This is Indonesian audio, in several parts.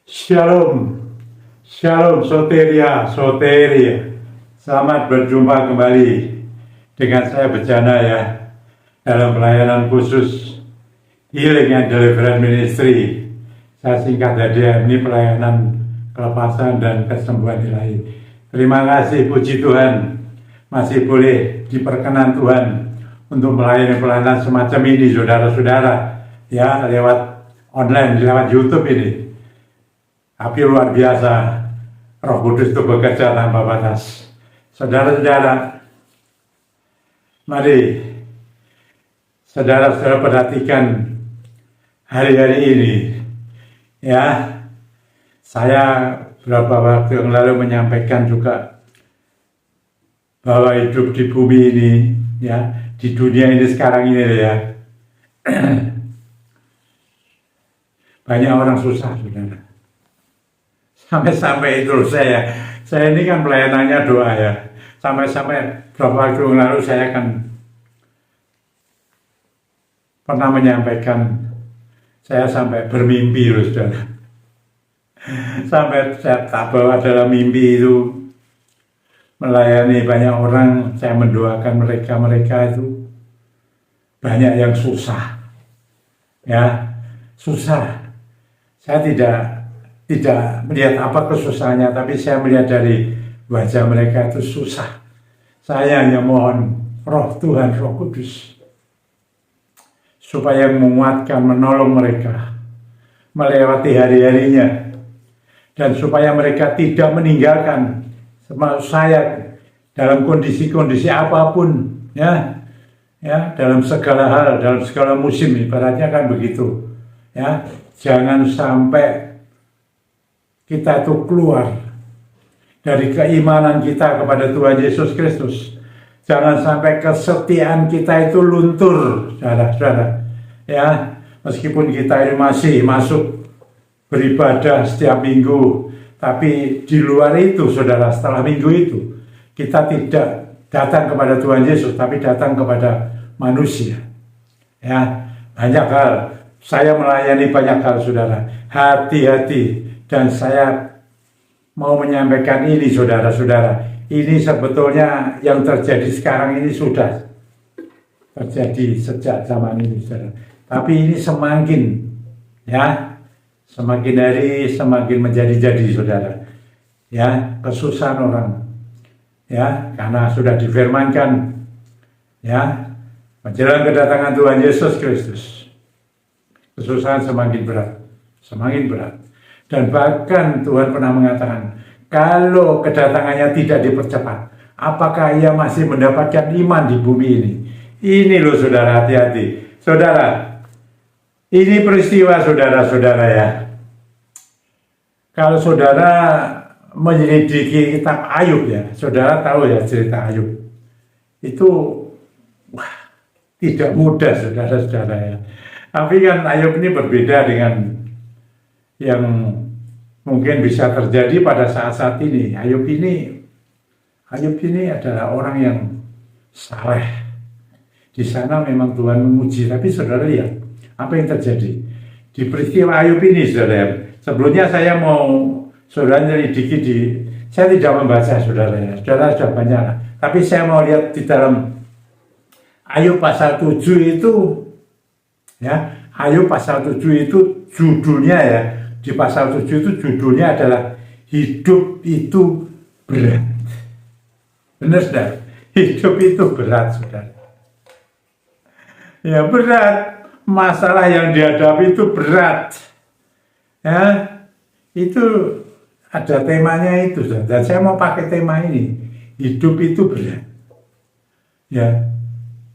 Shalom, Shalom Soteria, Soteria. Selamat berjumpa kembali dengan saya Bejana ya, dalam pelayanan khusus Healing and Deliverance Ministry. Saya singkat saja, ini pelayanan kelepasan dan kesembuhan ilahi. Terima kasih, puji Tuhan, masih boleh diperkenan Tuhan untuk melayani pelayanan semacam ini, saudara-saudara, ya, lewat online, lewat YouTube ini. Tapi luar biasa, Roh Kudus itu bekerja tanpa batas. Saudara-saudara, mari saudara-saudara perhatikan hari-hari ini. Ya, saya beberapa waktu yang lalu menyampaikan juga bahwa hidup di bumi ini, ya, di dunia ini sekarang ini ya, banyak orang susah, saudara. Sampai-sampai itu saya ini kan pelayanannya doa ya. Sampai-sampai beberapa waktu yang lalu saya kan pernah menyampaikan, saya sampai bermimpi loh, saudara. Sampai saya tak bawa dalam mimpi itu melayani banyak orang, saya mendoakan mereka itu banyak yang susah. Ya, susah. Saya tidak melihat apa kesusahannya, tapi saya melihat dari wajah mereka itu susah. Saya hanya mohon Roh Tuhan, Roh Kudus, supaya menguatkan, menolong mereka melewati hari-harinya, dan supaya mereka tidak meninggalkan saya dalam kondisi-kondisi apapun, ya, dalam segala hal, dalam segala musim, ibaratnya kan begitu, ya. Jangan sampai kita itu keluar dari keimanan kita kepada Tuhan Yesus Kristus. Jangan sampai kesetiaan kita itu luntur, saudara-saudara. Ya, meskipun kita ini masih masuk beribadah setiap minggu, tapi di luar itu, saudara, setelah minggu itu, kita tidak datang kepada Tuhan Yesus, tapi datang kepada manusia. Ya, banyak hal. Saya melayani banyak hal, saudara. Hati-hati. Dan saya mau menyampaikan ini, saudara-saudara. Ini sebetulnya yang terjadi sekarang ini sudah terjadi sejak zaman ini, saudara. Tapi ini semakin, ya, semakin hari semakin menjadi-jadi, saudara. Ya, kesusahan orang, ya, karena sudah difirmankan, ya, menjelang kedatangan Tuhan Yesus Kristus, kesusahan semakin berat, semakin berat. Dan bahkan Tuhan pernah mengatakan, kalau kedatangannya tidak dipercepat, apakah ia masih mendapatkan iman di bumi ini? Ini loh, saudara, hati-hati. Saudara, ini peristiwa, saudara-saudara, ya. Kalau saudara menyelidiki kitab Ayub, ya, saudara tahu ya cerita Ayub. Itu tidak mudah, saudara-saudara, ya. Tapi kan Ayub ini berbeda dengan yang mungkin bisa terjadi pada saat-saat ini. Ayub ini adalah orang yang saleh. Di sana memang Tuhan menguji, tapi saudara lihat apa yang terjadi di peristiwa Ayub ini, saudara. Sebelumnya saya mau saudara nyelidiki saya tidak membaca, saudara, ya. Saudara sudah banyak, tapi saya mau lihat di dalam Ayub pasal 7 itu, ya. Ayub pasal 7 itu judulnya, ya. Di pasal 7 itu judulnya adalah hidup itu berat. Benar, saudara? Hidup itu berat, saudara. Ya, berat. Masalah yang dihadapi itu berat. Ya, itu ada temanya itu, saudara. Dan saya mau pakai tema ini. Hidup itu berat. Ya.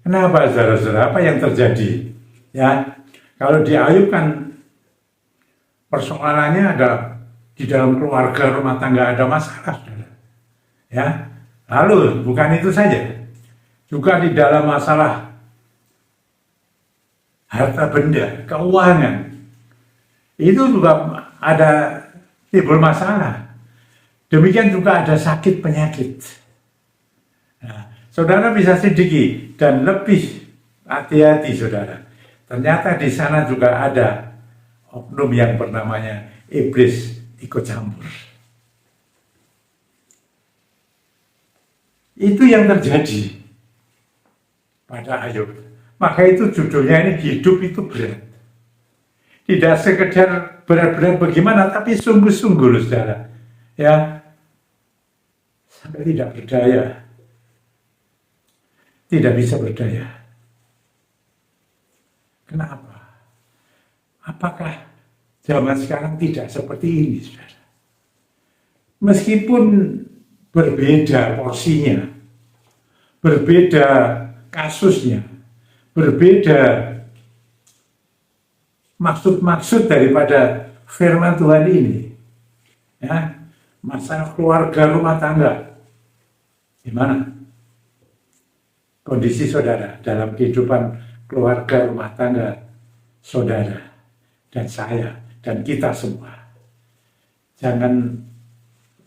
Kenapa, saudara-saudara? Apa yang terjadi? Ya, kalau di Ayub kan persoalannya ada di dalam keluarga, rumah tangga ada masalah, saudara. Ya, lalu bukan itu saja, juga di dalam masalah harta benda, keuangan, itu juga ada timbul masalah. Demikian juga ada sakit penyakit. Nah, saudara bisa sedikit dan lebih hati-hati, saudara. Ternyata di sana juga ada oknum yang bernamanya iblis ikut campur. Itu yang terjadi pada Ayub. Maka itu judulnya ini, hidup itu berat. Tidak sekedar berat-berat bagaimana, tapi sungguh-sungguh loh saudara. Ya, sampai tidak berdaya. Tidak bisa berdaya. Kenapa? Apakah zaman sekarang tidak seperti ini, saudara? Meskipun berbeda porsinya, berbeda kasusnya, berbeda maksud-maksud daripada firman Tuhan ini, ya, masalah keluarga rumah tangga, gimana kondisi saudara dalam kehidupan keluarga rumah tangga saudara dan saya dan kita semua? Jangan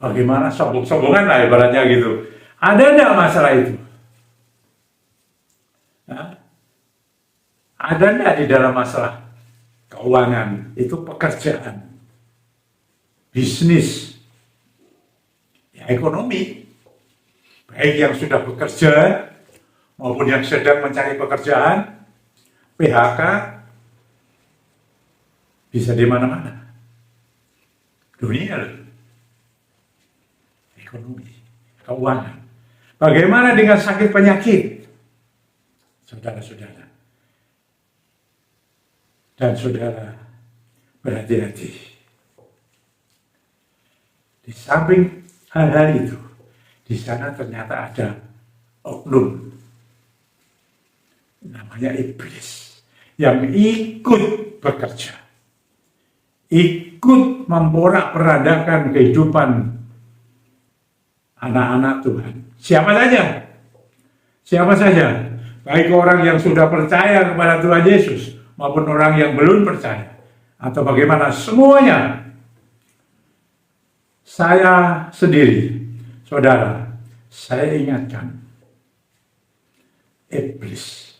bagaimana sombong-sombongan lah ibaratnya gitu. Ada enggak masalah itu? Nah, ada enggak di dalam masalah keuangan, itu pekerjaan, bisnis, ya ekonomi, baik yang sudah bekerja maupun yang sedang mencari pekerjaan, PHK, bisa di mana-mana. Dunia loh. Ekonomi, keuangan. Bagaimana dengan sakit penyakit? Saudara-saudara. Dan saudara, berhati-hati. Di samping hal-hal itu, di sana ternyata ada oknum, namanya iblis, yang ikut bekerja, ikut memporak-porandakan kehidupan anak-anak Tuhan. Siapa saja? Siapa saja? Baik orang yang sudah percaya kepada Tuhan Yesus, maupun orang yang belum percaya, atau bagaimana, semuanya. Saya sendiri, saudara, saya ingatkan, iblis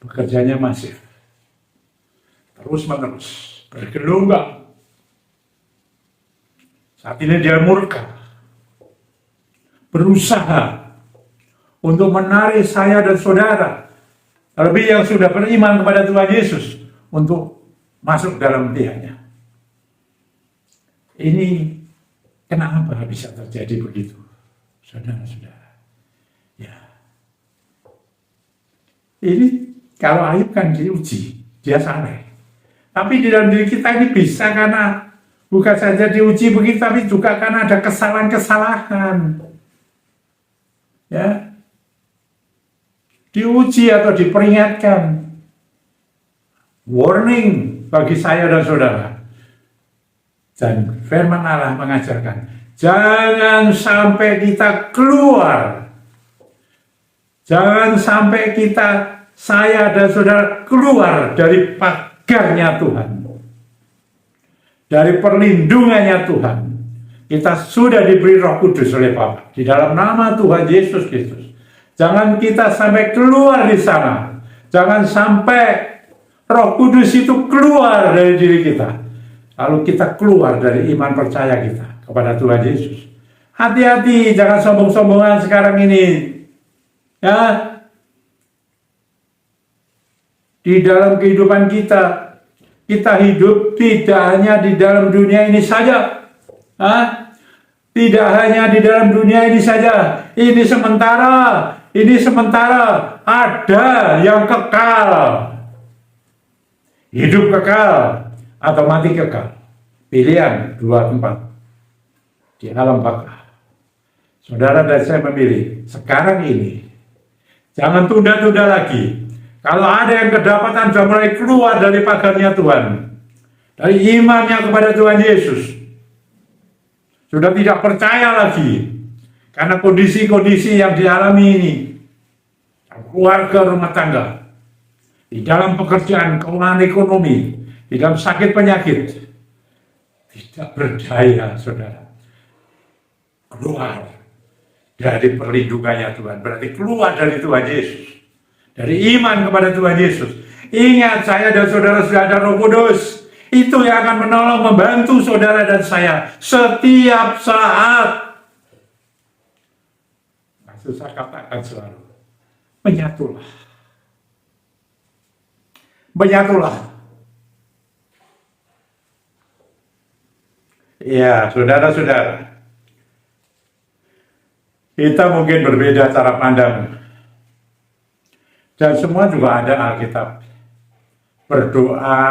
bekerjanya masif, terus-menerus, bergelombang. Saat ini dia murka, berusaha untuk menarik saya dan saudara, terlebih yang sudah beriman kepada Tuhan Yesus, untuk masuk dalam pihaknya. Ini kenapa bisa terjadi begitu, saudara-saudara? Ya, ini kalau Ayub kan diuji, dia saleh. Tapi di dalam diri kita ini bisa karena bukan saja diuji begitu, tapi juga karena ada kesalahan-kesalahan. Ya, diuji atau diperingatkan. Warning bagi saya dan saudara. Dan firman Allah mengajarkan, jangan sampai kita keluar. Jangan sampai saya dan saudara keluar dari pagarnya Tuhan. Dari perlindungannya Tuhan. Kita sudah diberi Roh Kudus oleh Bapa di dalam nama Tuhan Yesus Kristus. Jangan kita sampai keluar di sana. Jangan sampai Roh Kudus itu keluar dari diri kita. Lalu kita keluar dari iman percaya kita kepada Tuhan Yesus. Hati-hati, jangan sombong-sombongan sekarang ini. Ya. Di dalam kehidupan kita hidup tidak hanya di dalam dunia ini saja. Tidak hanya di dalam dunia ini saja. Ini sementara, ada yang kekal. Hidup kekal atau mati kekal. Pilihan dua tempat di alam baka. Saudara dan saya memilih sekarang ini. Jangan tunda-tunda lagi. Kalau ada yang kedapatan sudah mulai keluar dari pagarnya Tuhan, dari imannya kepada Tuhan Yesus, sudah tidak percaya lagi karena kondisi-kondisi yang dialami ini, keluarga rumah tangga, di dalam pekerjaan, keuangan ekonomi, di dalam sakit penyakit, tidak berdaya, saudara. Keluar dari perlindungannya Tuhan, berarti keluar dari Tuhan Yesus, dari iman kepada Tuhan Yesus. Ingat, saya dan saudara sudah ada Roh Kudus. Itu yang akan menolong, membantu saudara dan saya setiap saat. Maksud saya katakan selalu, menyatulah. Menyatulah. Ya, saudara-saudara, kita mungkin berbeda cara pandang. Dan semua juga ada Alkitab. Berdoa,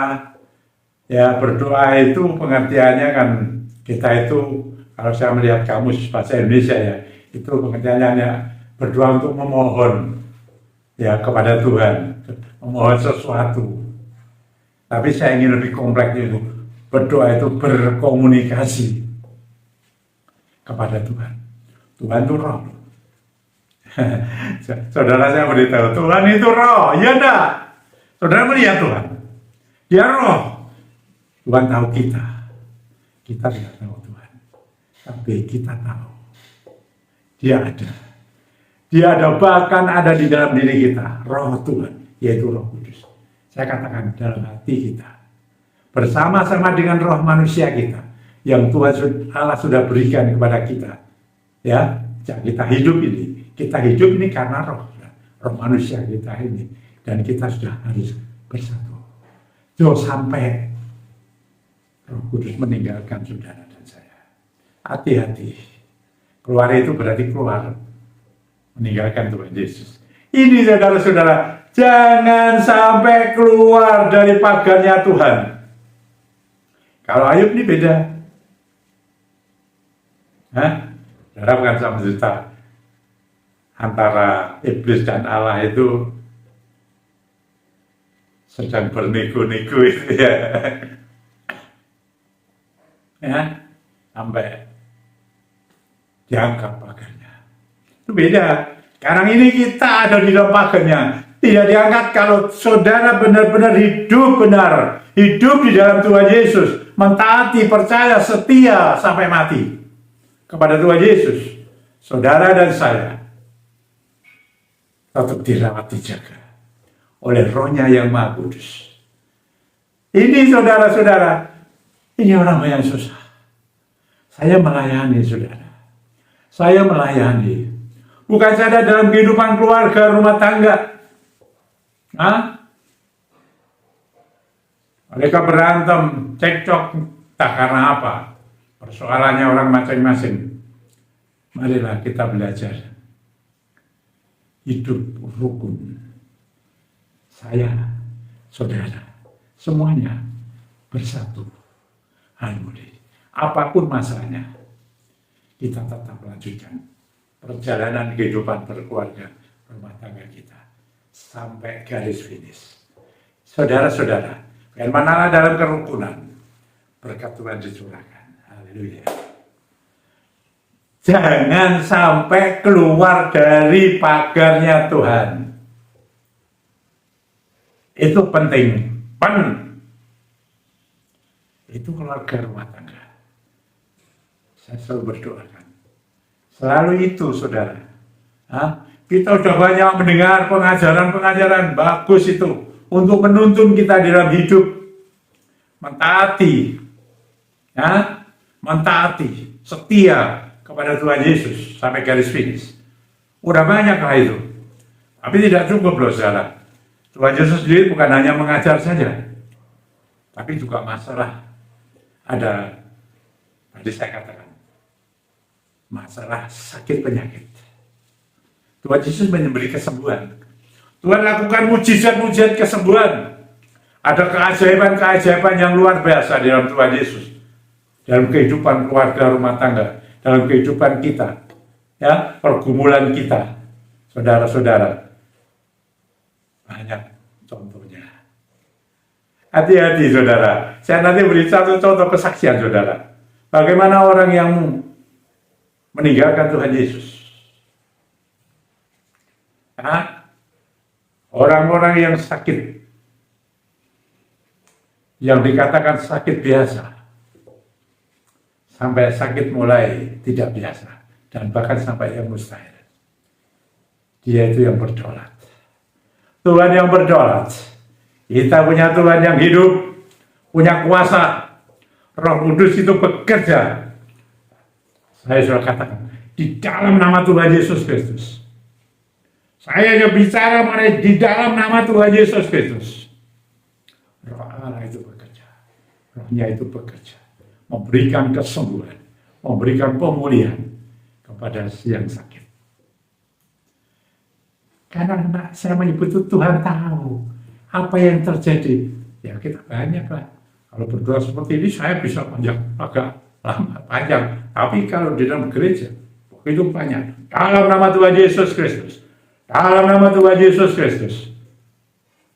ya berdoa itu pengertiannya kan, kita itu, kalau saya melihat kamus bahasa Indonesia ya, itu pengertiannya berdoa untuk memohon ya kepada Tuhan, memohon sesuatu. Tapi saya ingin lebih kompleks itu, berdoa itu berkomunikasi kepada Tuhan. Tuhan itu roh. Saudara saya beritahu, Tuhan itu roh, ya enggak? Saudara melihat Tuhan, dia roh. Tuhan tahu kita tidak tahu Tuhan, tapi kita tahu dia ada. Dia ada, bahkan ada di dalam diri kita, roh Tuhan, yaitu Roh Kudus. Saya katakan dalam hati kita, bersama-sama dengan roh manusia kita, yang Tuhan Allah sudah berikan kepada kita. Ya, kita hidup ini karena roh manusia kita ini, dan kita sudah harus bersatu. Jangan sampai Roh Kudus meninggalkan saudara dan saya. Hati-hati. Keluar itu berarti keluar meninggalkan Tuhan Yesus. Ini saudara-saudara, jangan sampai keluar dari pagarnya Tuhan. Kalau Ayub ini beda. Saudara bukan sama cerita antara iblis dan Allah itu sedang bernego-nego itu ya. Sampai diangkat pagarnya. Itu beda. Sekarang ini kita ada di dalam pagarnya. Tidak diangkat kalau saudara benar-benar hidup benar. Hidup di dalam Tuhan Yesus. Mentaati, percaya, setia sampai mati kepada Tuhan Yesus. Saudara dan saya tetap dirawat, dijaga oleh rohnya yang Maha Kudus. Ini saudara-saudara, ini orang yang susah. Saya melayani saudara. Saya melayani. Bukan saja dalam kehidupan keluarga, rumah tangga. Mereka berantem, cekcok, tak karena apa. Persoalannya orang masing-masing. Marilah kita belajar hidup rukun. Saya, saudara, semuanya bersatu, harmoni. Apapun masalahnya, kita tetap melanjutkan perjalanan kehidupan berkeluarga, rumah tangga kita sampai garis finish. Saudara-saudara, bagaimana dalam kerukunan, berkat Tuhan dicurahkan. Haleluya. Jangan sampai keluar dari pagarnya Tuhan. Itu penting. Itu keluarga, rumah tangga. Saya selalu berdoakan. Selalu itu, saudara. Kita sudah banyak mendengar pengajaran-pengajaran bagus itu untuk menuntun kita dalam hidup. Mentaati. Mentaati, setia kepada Tuhan Yesus sampai garis finish. Udah banyak lah itu. Tapi tidak cukup loh, saudara. Tuhan Yesus sendiri bukan hanya mengajar saja, tapi juga masalah ada, tadi saya katakan, masalah sakit penyakit. Tuhan Yesus memberi kesembuhan. Tuhan lakukan mujizat-mujizat kesembuhan. Ada keajaiban-keajaiban yang luar biasa di dalam Tuhan Yesus. Dalam kehidupan keluarga, rumah tangga, dalam kehidupan kita, ya, pergumulan kita, saudara-saudara. Banyak contohnya. Hati-hati saudara. Saya nanti beri satu contoh kesaksian saudara. Bagaimana orang yang meninggalkan Tuhan Yesus. Orang-orang yang sakit. Yang dikatakan sakit biasa. Sampai sakit mulai tidak biasa. Dan bahkan sampai yang mustahil. Dia itu yang berdaulat. Tuhan yang berdaulat. Kita punya Tuhan yang hidup, punya kuasa. Roh Kudus itu bekerja. Saya sudah katakan, di dalam nama Tuhan Yesus Kristus. Saya hanya bicara mengenai di dalam nama Tuhan Yesus Kristus. Roh Allah itu bekerja. Rohnya itu bekerja. Memberikan kesembuhan. Memberikan pemulihan kepada yang sakit. Karena saya menyebut itu Tuhan tahu apa yang terjadi. Ya kita banyak lah. Kalau berdoa seperti ini saya bisa agak lama, panjang. Tapi kalau di dalam gereja, begitu banyak. Dalam nama Tuhan Yesus Kristus. Dalam nama Tuhan Yesus Kristus.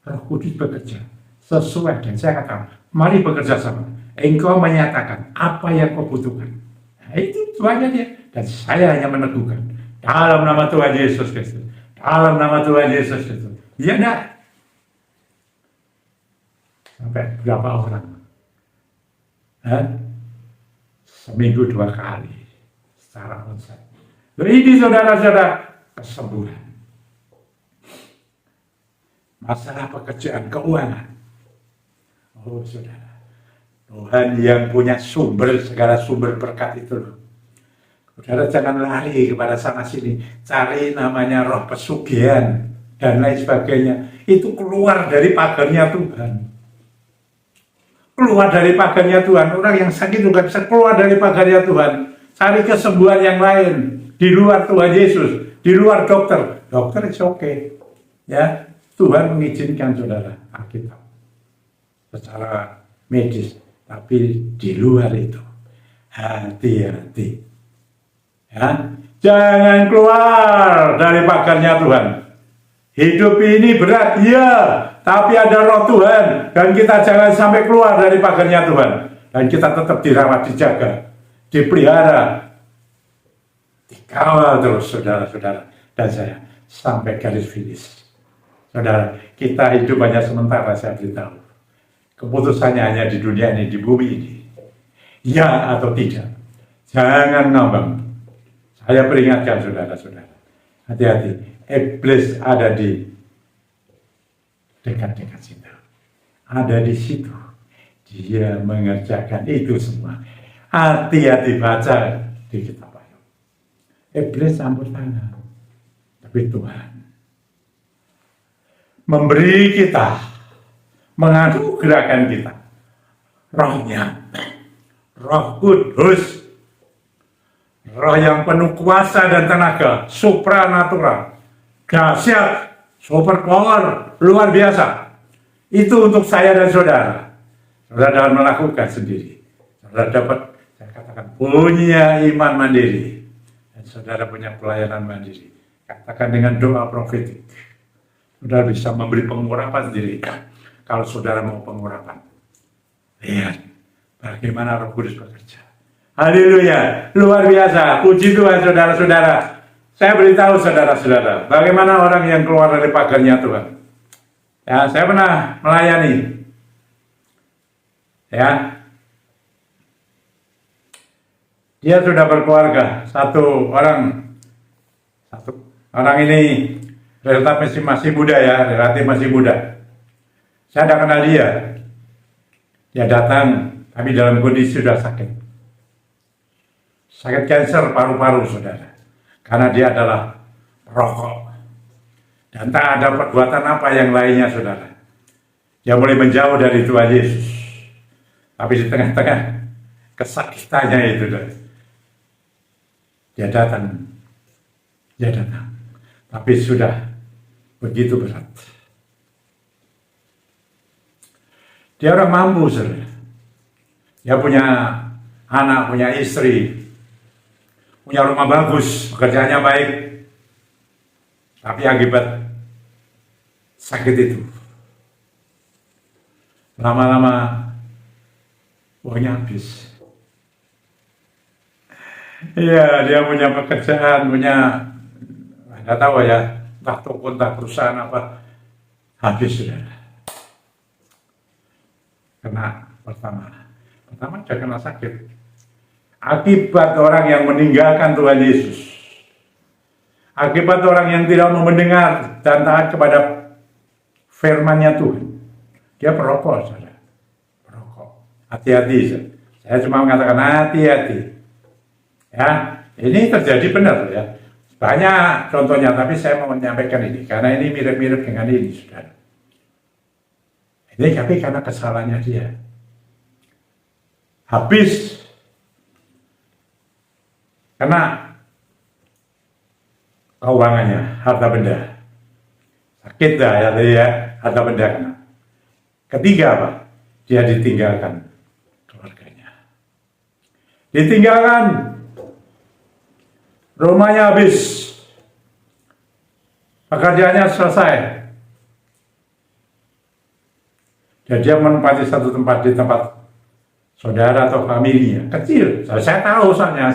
Roh Kudus bekerja sesuai. Dan saya katakan, mari bekerja sama. Engkau menyatakan apa yang kau butuhkan. Nah, itu aja dia. Dan saya hanya meneguhkan. Dalam nama Tuhan Yesus Kristus. Dalam nama Tuhan Yesus Kristus. Ya enggak? Sampai berapa orang? Seminggu 2 kali. Secara onsite. Ini saudara-saudara, kesembuhan. Masalah pekerjaan, keuangan. Oh saudara. Tuhan yang punya sumber, segala sumber berkat itu loh. Saudara jangan lari kepada sana sini, cari namanya roh pesugihan dan lain sebagainya. Itu keluar dari pagarnya Tuhan. Keluar dari pagarnya Tuhan. Orang yang sakit juga bisa keluar dari pagarnya Tuhan. Cari kesembuhan yang lain di luar Tuhan Yesus, di luar dokter. Dokter is okay. Ya, Tuhan mengizinkan saudara Alkitab secara medis, tapi di luar itu hati-hati. Ya, jangan keluar dari pagarnya Tuhan. Hidup ini berat, ya, tapi ada roh Tuhan. Dan kita jangan sampai keluar dari pagarnya Tuhan. Dan kita tetap dirawat, dijaga, dipelihara, dikawal terus saudara-saudara. Dan saya sampai garis finish. Saudara, kita hidup hanya sementara, saya beritahu. Keputusannya hanya di dunia ini, di bumi ini. Ya atau tidak. Jangan ngambang. Saya peringatkan saudara-saudara. Hati-hati. Iblis ada di dekat-dekat situ. Ada di situ. Dia mengerjakan itu semua. Hati-hati baca di kitab Ayub. Iblis campur tangan. Tapi Tuhan memberi kita, menganugerahkan kita rohnya, Roh Kudus, roh yang penuh kuasa dan tenaga, supranatural. Dahsyat, super power, luar biasa. Itu untuk saya dan saudara. Saudara dapat melakukan sendiri. Saudara dapat, saya katakan, punya iman mandiri. Dan saudara punya pelayanan mandiri. Katakan dengan doa profetik. Saudara bisa memberi pengurapan sendiri. Kalau saudara mau pengurapan. Lihat, bagaimana Roh Kudus bekerja. Haleluya, luar biasa. Puji Tuhan saudara-saudara. Saya beritahu saudara-saudara, bagaimana orang yang keluar dari pagarnya Tuhan. Ya, saya pernah melayani. Ya, dia sudah berkeluarga. Satu orang ini relatif masih muda ya, relatif masih muda. Saya tidak kenal dia. Dia datang, tapi dalam kondisi sudah sakit. Sakit kanker paru-paru saudara. Karena dia adalah perokok. Dan tak ada perbuatan apa yang lainnya, saudara. Dia mulai menjauh dari Tuhan Yesus. Tapi di tengah-tengah kesakitannya itu, dia datang. Tapi sudah begitu berat. Dia orang mampu, saudara. Dia punya anak, punya istri, punya rumah bagus, pekerjaannya baik. Tapi akibat sakit itu, lama-lama uangnya habis. Iya, dia punya pekerjaan, nggak tahu ya, entah toko, entah perusahaan apa, habis sudah. Pertama dia kena sakit. Akibat orang yang meninggalkan Tuhan Yesus. Akibat orang yang tidak mau mendengar dan taat kepada firman-Nya Tuhan. Dia perokok, saudara. Perokok. Hati-hati. Saya cuma mengatakan hati-hati. Ya, ini terjadi benar ya. Banyak contohnya, tapi saya mau menyampaikan ini karena ini mirip-mirip dengan ini, saudara. Ini tapi karena kesalahannya dia. Habis karena keuangannya, harta benda. Sakit dah ya, harta benda kena. Ketiga apa? Dia ditinggalkan keluarganya. Ditinggalkan, rumahnya habis, pekerjaannya selesai. Dan dia menempati satu tempat di tempat saudara atau familinya kecil. Saya tahu soalnya,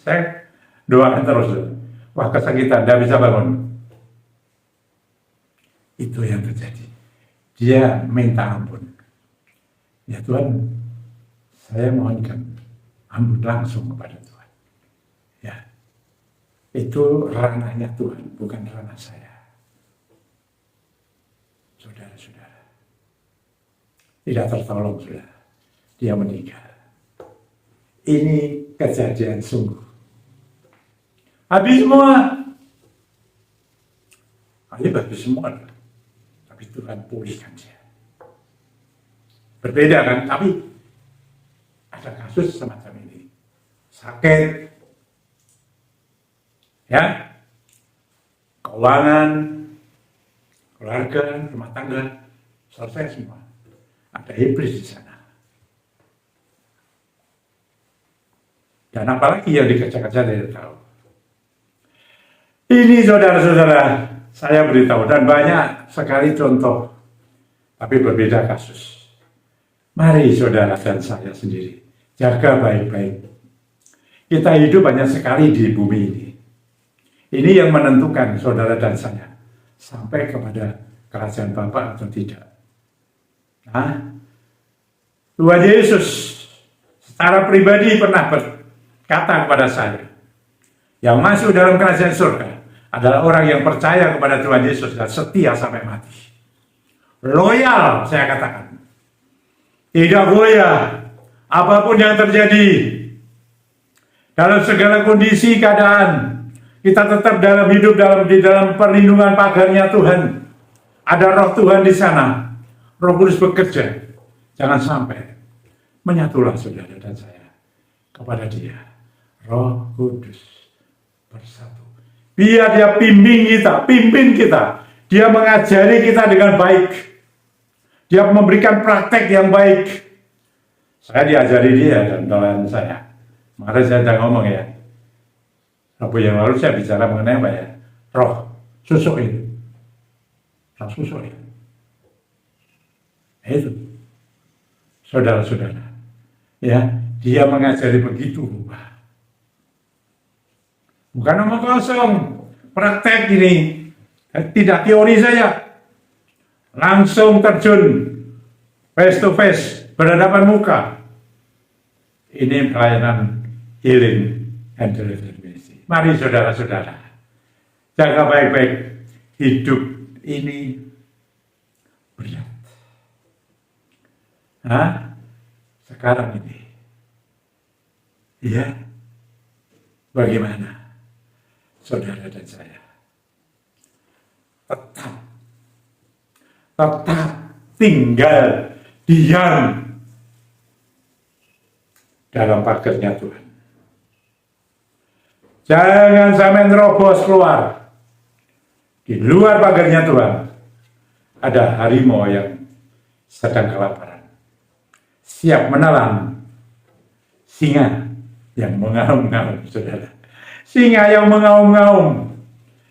saya doakan terus. Wah, kesakitan, tidak bisa bangun. Itu yang terjadi. Dia minta ampun. Ya Tuhan, saya mohonkan ampun langsung kepada Tuhan. Ya, itu ranahnya Tuhan, bukan ranah saya. Saudara-saudara, tidak tertolong sudah. Dia meninggal. Ini kejadian sungguh. Habis semua. Habis semua. Tapi Tuhan pulihkan dia. Berbeda kan? Tapi ada kasus semacam ini. Sakit. Ya. Keuangan. Keluarga, rumah tangga. Selesai semua. Ada iblis di sana. Dan apalagi yang dikejar-kejar tidak tahu. Ini saudara-saudara, saya beritahu dan banyak sekali contoh, tapi berbeda kasus. Mari saudara dan saya sendiri, jaga baik-baik. Kita hidup banyak sekali di bumi ini. Ini yang menentukan saudara dan saya, sampai kepada kerajaan Bapa atau tidak. Nah, Tuhan Yesus secara pribadi pernah berkata kepada saya, yang masuk dalam kerajaan surga adalah orang yang percaya kepada Tuhan Yesus dan setia sampai mati. Loyal, saya katakan. Tidak goyah, apapun yang terjadi. Dalam segala kondisi keadaan, kita tetap hidup di dalam perlindungan pagarnya Tuhan. Ada roh Tuhan di sana. Roh Kudus bekerja. Jangan sampai menyatulah saudara dan saya kepada Dia. Roh Kudus bersatu. Biar Dia pimpin kita. Dia mengajari kita dengan baik. Dia memberikan praktek yang baik. Saya diajari dia dan dolan saya. Kemarin saya sudah ngomong ya. Rabu yang lalu saya bicara mengenai apa ya? Roh susuk itu. Roh susuk itu. Itu. Saudara-saudara. Ya, dia mengajari begitu. Bukan omong kosong. Praktek ini. Tidak teori saja. Langsung terjun. Face to face. Berhadapan muka. Ini pelayanan healing and deliverance ministry. Mari saudara-saudara. Jaga baik-baik. Hidup ini berat. Sekarang ini. Ya. Bagaimana? Saudara dan saya. Tetap tinggal diam dalam pagarnya Tuhan. Jangan sampai nerobos keluar. Di luar pagarnya Tuhan ada harimau yang sedang kelaparan. Siap menelan singa yang mengaum-ngaum, saudara. Singa yang mengaum-ngaum,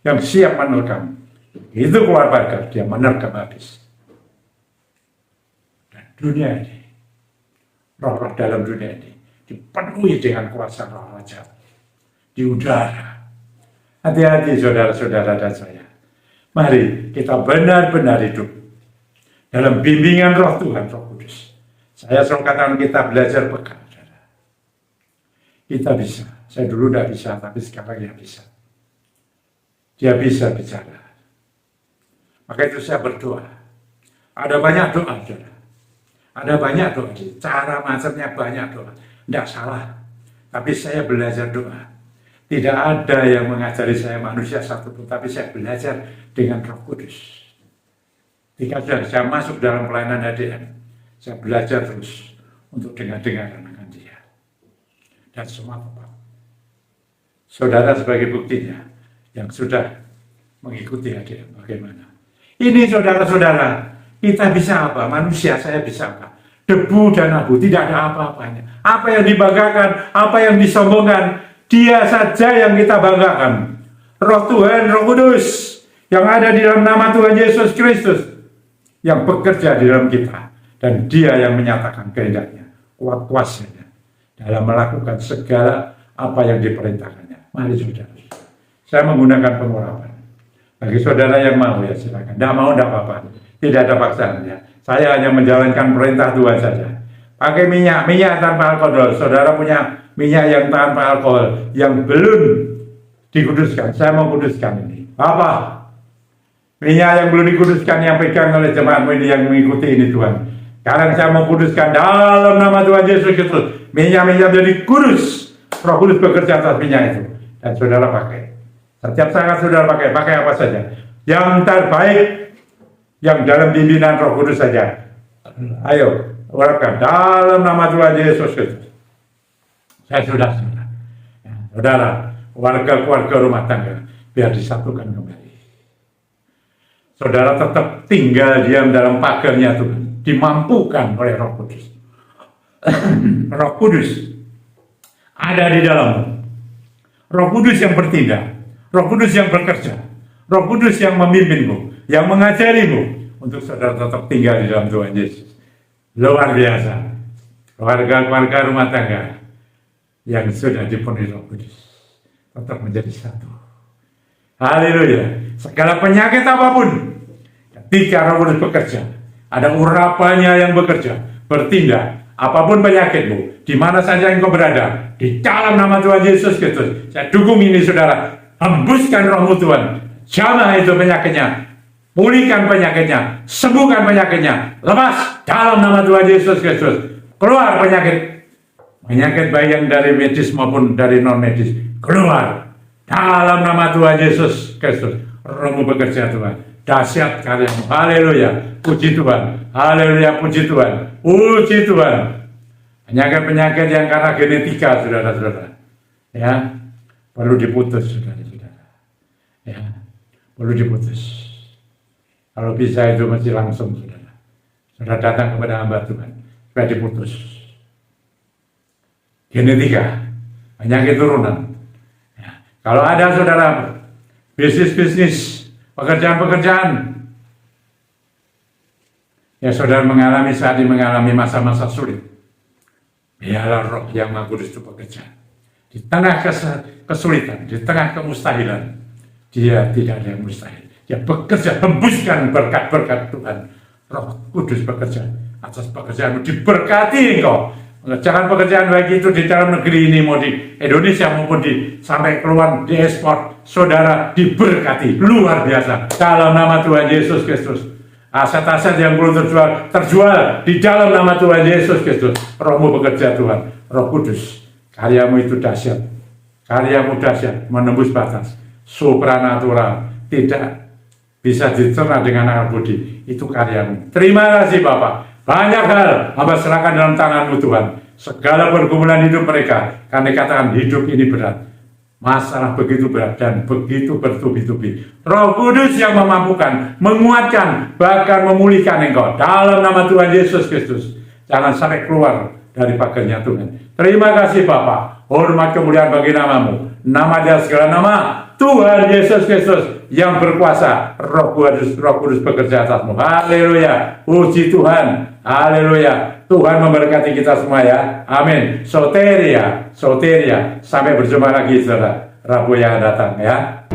yang siap menerkam. Itu keluar pagar, dia menerkam habis. Dan dunia ini, roh-roh dalam dunia ini, dipenuhi dengan kuasa roh jahat di udara. Hati-hati saudara-saudara dan saya. Mari kita benar-benar hidup dalam bimbingan roh Tuhan, Roh Kudus. Saya selalu katakan kita belajar peka. Kita bisa. Saya dulu tidak bisa, tapi sekarang ya bisa. Dia bisa bicara. Maka itu saya berdoa. Ada banyak doa, saudara. Ada banyak doa, cara macamnya banyak doa. Tidak salah. Tapi saya belajar doa. Tidak ada yang mengajari saya manusia satu pun, tapi saya belajar dengan Roh Kudus. Ketika saya masuk dalam pelayanan HDM, saya belajar terus untuk dengar-dengar dengan dia. Dan semua tepat. Saudara sebagai buktinya, yang sudah mengikuti HDM, bagaimana? Ini saudara-saudara, kita bisa apa? Manusia saya bisa apa? Debu dan abu, tidak ada apa-apanya. Apa yang dibanggakan, apa yang disombongkan, dia saja yang kita banggakan. Roh Tuhan, Roh Kudus, yang ada di dalam nama Tuhan Yesus Kristus, yang bekerja di dalam kita. Dan dia yang menyatakan kehendaknya, kuat kuasanya, dalam melakukan segala apa yang diperintahkannya. Mari saudara, saya menggunakan pengurapan. Bagi saudara yang mau ya silakan. Tidak mau tidak apa-apa. Tidak ada paksaan ya. Saya hanya menjalankan perintah Tuhan saja. Pakai minyak tanpa alkohol. Saudara punya minyak yang tanpa alkohol yang belum dikuduskan. Saya mau kuduskan ini. Apa? Minyak yang belum dikuduskan yang pegang oleh jemaatmu ini yang mengikuti ini Tuhan. Sekarang saya mau kuduskan dalam nama Tuhan Yesus Kristus. Minyak-minyak menjadi kudus. Roh Kudus bekerja atas minyak itu. Dan saudara pakai. Setiap saat saudara pakai apa saja. Yang terbaik, yang dalam pimpinan Roh Kudus saja. Ayo, urapkan dalam nama Tuhan Yesus Kristus. Saya sudah. Saudara, warga-keluarga rumah tangga, biar disatukan kembali. Saudara tetap tinggal diam dalam pagarnya Tuhan. Dimampukan oleh Roh Kudus. Roh Kudus ada di dalammu. Roh Kudus yang bertindak. Roh Kudus yang bekerja. Roh Kudus yang memimpinmu, yang mengajarimu untuk saudara tetap tinggal di dalam Tuhan Yesus. Luar biasa. Keluarga-keluarga rumah tangga yang sudah dipenuhi Roh Kudus tetap menjadi satu. Haleluya. Segala penyakit apapun, ketika Roh Kudus bekerja, ada urapannya yang bekerja, bertindak. Apapun penyakitmu, di mana saja engkau berada, di dalam nama Tuhan Yesus Kristus, saya dukung ini saudara. Hembuskan rohmu Tuhan. Jamah itu penyakitnya. Pulihkan penyakitnya. Sembuhkan penyakitnya. Lepas dalam nama Tuhan Yesus Kristus. Keluar penyakit. Penyakit baik yang dari medis maupun dari non medis. Keluar. Dalam nama Tuhan Yesus Kristus. Rohmu bekerja Tuhan. Dahsyat karyamu. Haleluya. Puji Tuhan. Haleluya. Puji Tuhan. Puji Tuhan. Penyakit-penyakit yang karena genetika, saudara-saudara. Ya. Perlu diputus, saudara-saudara. Ya, perlu diputus. Kalau bisa itu mesti langsung, saudara. Saudara datang kepada hamba Tuhan, supaya diputus. Genetika, penyakit turunan. Ya. Kalau ada saudara, bisnis-bisnis, pekerjaan-pekerjaan, ya saudara mengalami saat ini mengalami masa-masa sulit. Biarlah Roh yang Maha Kudus itu bekerja. Di tengah kesulitan, di tengah kemustahilan, dia tidak ada yang mustahil. Dia bekerja, hembuskan berkat-berkat Tuhan. Roh Kudus bekerja atas pekerjaanmu, diberkati engkau. Mengerjakan pekerjaan baik itu di dalam negeri ini, mau di Indonesia maupun sampai keluar di ekspor, saudara diberkati luar biasa dalam nama Tuhan Yesus Kristus. Aset-aset yang belum terjual di dalam nama Tuhan Yesus Kristus. Rohmu bekerja Tuhan, Roh Kudus. Karyamu itu dahsyat. Karyamu dahsyat, menembus batas. Supranatural. Tidak bisa dicerna dengan akal budi. Itu karyamu. Terima kasih Bapak. Banyak hal hamba serahkan dalam tanganmu Tuhan. Segala pergumulan hidup mereka. Karena dikatakan hidup ini berat. Masalah begitu berat dan begitu bertubi-tubi. Roh Kudus yang memampukan, menguatkan, bahkan memulihkan engkau. Dalam nama Tuhan Yesus Kristus. Jangan sampai keluar dari pagarnya Tuhan. Terima kasih Bapa. Hormat kemuliaan bagi namamu. Nama dia segala nama. Tuhan Yesus Kristus yang berkuasa. Roh Kudus bekerja atasmu. Haleluya. Puji Tuhan. Haleluya. Tuhan memberkati kita semua ya. Amin. Soteria. Sampai berjumpa lagi saudara. Rabu yang datang ya.